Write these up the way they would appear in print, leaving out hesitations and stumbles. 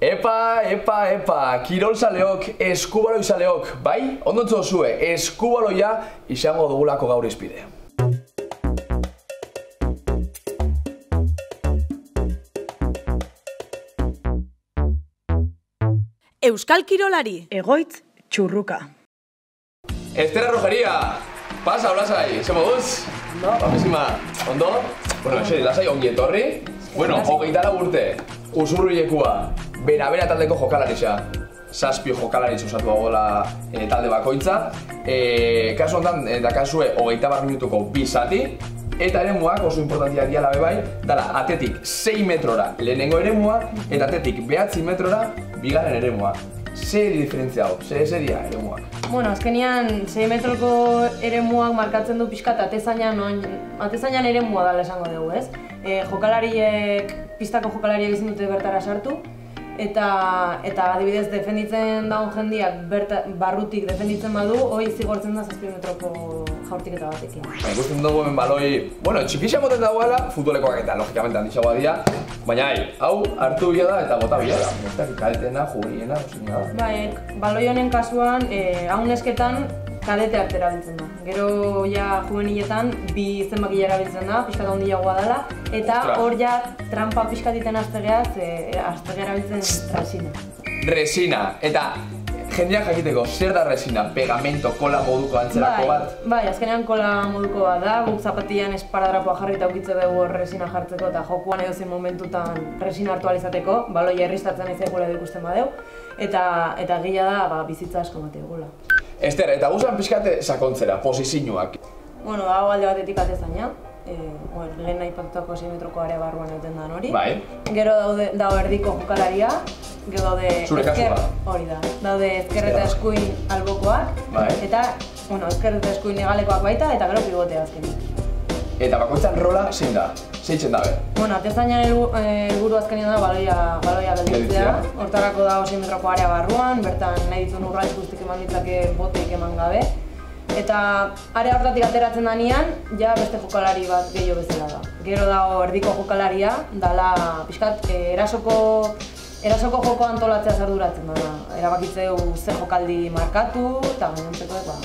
Epa, kirolzaleok, eskubaloi-zaleok, bai? Ondo entzuzue, eskubaloia izango dugulako gaur izpide. Euskal Kirolari, egoitz txurruka. Estera Rojeria, pasa, olasai, ¿se moduz? No. Bamesima, ondo? Bueno, xe, lasai ongi etorri. Bueno, 24 urte, Usurbilekua, bera taldeko jokalarisa. 7 jokalaritza osatu dagoela talde bakoitza. Kasu honetan, dakazue 30 minutuko 2 zati. Eta eremuak oso importantia diala bebai, dala atetik 6 metrora lehenengo eremua, eta atetik 9 metrora bigarren eremua. Zer diferentzia hau, zer dira eremuak? Bueno, azkenean 6 metroko eremuak markatzen du pixkat atezainan eremua dala esango dugu, ez? Pistako jokalariek ezin dute bertara sartu, eta adibidez defenditzen dagoen jendiak barrutik defenditzen badu, hori zigortzen da 7 metroko jaurtiketa batekin. Ikusten dugu hemen baloi, bueno, txipixa moten dagoela, futbolekoak eta logikamente handixagoa dira, baina hau hartu bila da eta bota bila da. Bostak kadetena, jugeiena, osina da. Bai, baloi honen kasuan, hau nesketan kadeteak erabiltzen da. Gero ja juveniletan bi zenbakia erabiltzen da, pixkat handiagoa dela, eta hor ja trampa pixkatiten aztegea erabiltzen resina. Resina, eta jendeak jakiteko, zer da resina? Pegamento, kola moduko antzerako bat? Bai, azkenean kola moduko bat da, guk zapatian esparadrapoa jarri eta ukitze dugu resina jartzeko eta jokuan edozein momentutan resina hartu alizateko, baloia erristatzen izaikula ikusten badeu, eta gila da bizitza asko mate gula. Ester, eta guzan pixkate sakontzera, posizioak. Bueno, hau alde batetik atezaina. Lehen nahi paktuako 6 metroko area barruan euten da hori. Bai. Gero dago erdiko jokalaria, gero daude zure kasua. Hori da. Daude ezker eta eskuin albokoak, eta ezker eta eskuin egalekoak baita, eta gero pivotea azkenik. Eta bakoitzan rola zein da? Zeitzen dabe? Bueno, atezainan helburu azkenean da baloia gelditzea. Hortarako dago 6 metroko area barruan, bertan nahi dituen urraiz guztik eman ditzake boteik eman gabe. Eta area hortatik ateratzen danean, ja beste jokalari bat gehiago bezala da. Gero dago erdiko jokalaria, dala pixkat erasoko joko antolatzea arduratzen da. Erabakitzeu ze jokaldi markatu, eta gainontzeko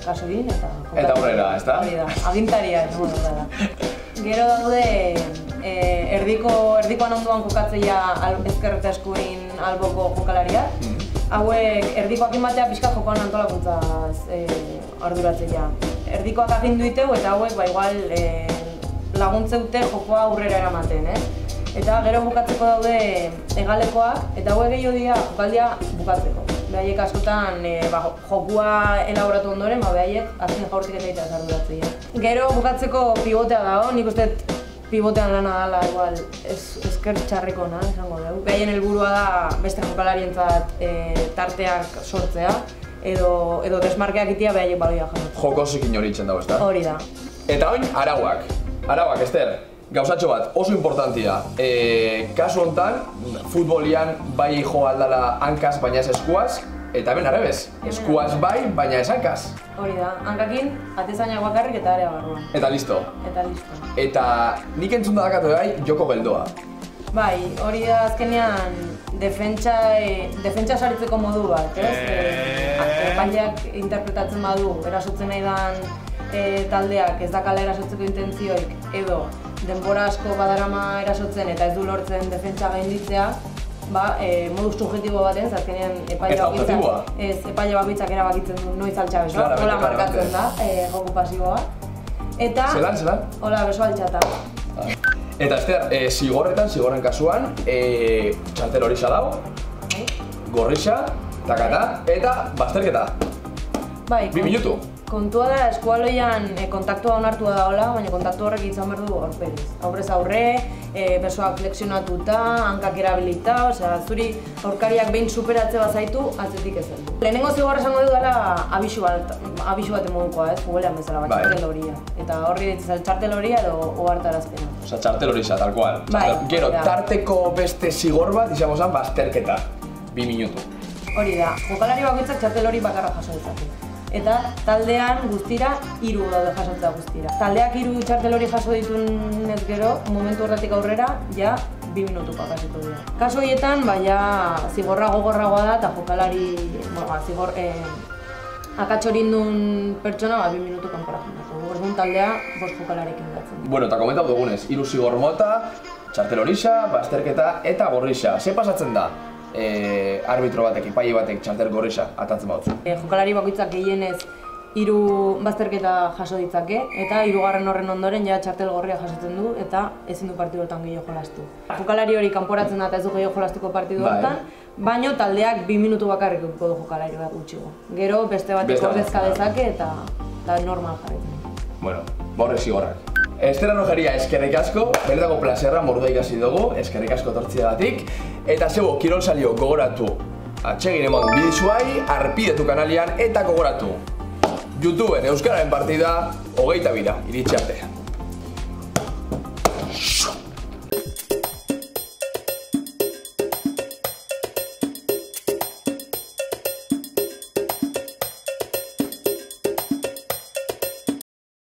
kaso egin, eta aurrera, ez da? Hori da, agintaria ez da. Gero daude erdikoan ondoan kokatzea ezker eta eskuin alboko jokalariak. Hauek erdikoak ematea pixka jokoan antolakuntzaz arduratzea. Erdikoak agindu diteu eta hauek igual laguntzeute jokoa aurrera eramaten, Eta gero bukatzeko daude egalekoak eta hauek gehiago dira jokaldia bukatzeko. Behaiek askotan jokua elaboratu ondoren, behaiek azken jaurtik eta arduratzea. Gero bukatzeko pivotea dago, nik uste pivotean lana dela igual ezker txarrikona, esango dugu. Behaien helburua da beste jokalarientzat tarteak sortzea, edo desmarkeak itia behaiek baloia jasotzea. Joko zikin hori itzen dago, ez da? Hori da. Eta oin, arauak. Arauak, Ester, gauzatxo bat, oso importantia. Kasu honetan, futbolian bai jo aldala hankaz, baina ez eskuaz, eta hemen arrebez, eskuaz bai, baina ez hankaz. Hori da, hankakin, atezainak bakarrik eta area barruan. Eta listo. Eta nik entzun da dakatu bai, joko geldoa. Bai, hori da azkenean defentsa saritzeko modu bat, epaileak interpretatzen badu, erasotzen nahi dan taldeak ez dakala erasotzeko intentzioik, edo denbora asko badarama erasotzen eta ez du lortzen defentsa gainditzea, modu subjektibo baten, azkenean epaile bakoitzak erabakitzen du noiz altxabeso, hola markatzen da, joku pasiboa. Eta, hola beso altxata. Eta Ester, zigorren kasuan, txartel hori dau, gorrixa, takata, eta bazterketa. 2 minutu. Kontua da, eskualoian kontaktua onartua daola, baina kontaktu horrek izan behar du aurperiz. Aurrez aurre, besoak flexionatuta, hankak erabilita, zuri aurkariak behin superatze bazaitu, atzetik ezen. Lehenengo zigorra esango du dela abisu bat emodukoa, futbolean bezala, txartel horia. Eta horri ditzen txartel horia edo ohartarazpena. Osa, txartel hori tal cual. Gero, tarteko beste zigor bat, izango zen, bazterketa. 2 minutu. Hori da, jokalari bakoitzak txartel hori bakarra jaso dezake. Eta taldean guztira 3 daude jasotzea guztira. Taldeak 3 txartel hori jaso ditunez gero, momentu horretik aurrera, ja 2 minutuko pasiko dira. Kasu horietan, baina zigorra gogorragoa da eta jokalari, akatxorindun pertsona 2 minutu kanpora jendako. Orduan taldea 5 jokalarekin gatzen. Bueno, eta komentatu dugunez, 3 zigor mota, txartel horixa, bazterketa eta gorrixa. Ze pasatzen da? Arbitro batek, epaile batek txartel gorrixa atatzen bautzu. Jokalari bakoitzak gehienez 3 bazterketa jaso ditzake eta 3. horren ondoren ja txartel gorria jasotzen du eta ezin du partiduetan gehiago jolastu. Jokalari hori kanporatzen da eta ez du gehiago jolastuko partidu hortan, baino taldeak 2 minutu bakarrik edukiko du jokalari bat gutxigo. Gero beste batek ordezka dezake eta normal jarraitzen. Bueno, borre zigorrak. Estela Rogeria, eskerrik asko, benetako plazerra mordua ikasi dugu, eskerrik asko tortziagatik. Eta zebo, kirol salio gogoratu, atsegin eman bidizuai, arpidetu kanalian eta gogoratu. YouTubeen Euskararen partida, 22, iritsi arte.